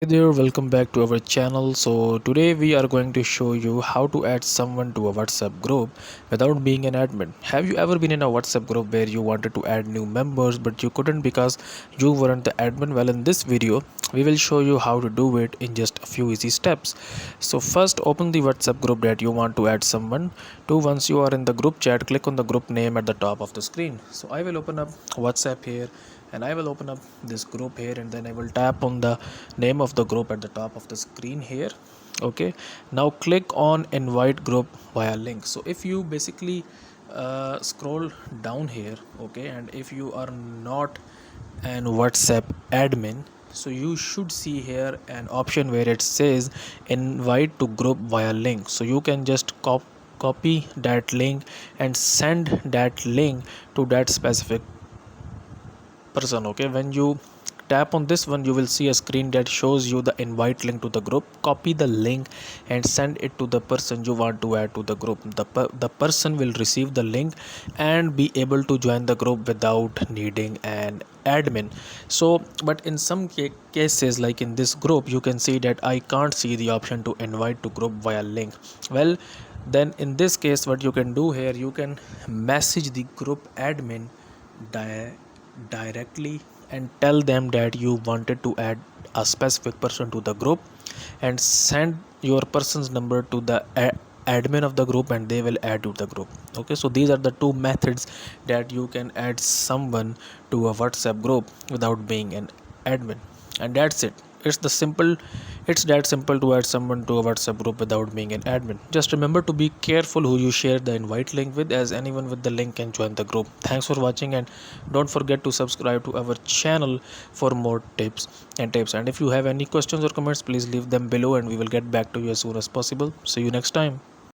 Hey there, welcome back to our channel. So today we are going to show you how to add someone to a WhatsApp group without being an admin. Have you ever been in a WhatsApp group where you wanted to add new members but you couldn't because you weren't the admin? Well, in this video we will show you how to do it in just a few easy steps. So first, open the WhatsApp group that you want to add someone to. Once you are in the group chat, click on the group name at the top of the screen. So I will open up WhatsApp here and I will open up this group here, and then I will tap on the name of the group at the top of the screen here. Okay, now click on invite group via link. So if you basically scroll down here, okay, and if you are not an WhatsApp admin, so you should see here an option where it says invite to group via link. So you can just copy that link and send that link to that specific person. Okay, when you tap on this one, you will see a screen that shows you the invite link to the group. Copy the link and send it to the person you want to add to the group. The person will receive the link and be able to join the group without needing an admin. So but in some cases, like in this group, you can see that I can't see the option to invite to group via link. Well, then in this case, what you can do here, you can message the group admin directly and tell them that you wanted to add a specific person to the group, and send your person's number to the admin of the group, and they will add to the group. Okay, so these are the two methods that you can add someone to a WhatsApp group without being an admin. And that's it. It's that simple to add someone to a WhatsApp group without being an admin. Just remember to be careful who you share the invite link with, as anyone with the link can join the group. Thanks for watching, and don't forget to subscribe to our channel for more tips. And if you have any questions or comments, please leave them below and we will get back to you as soon as possible. See you next time.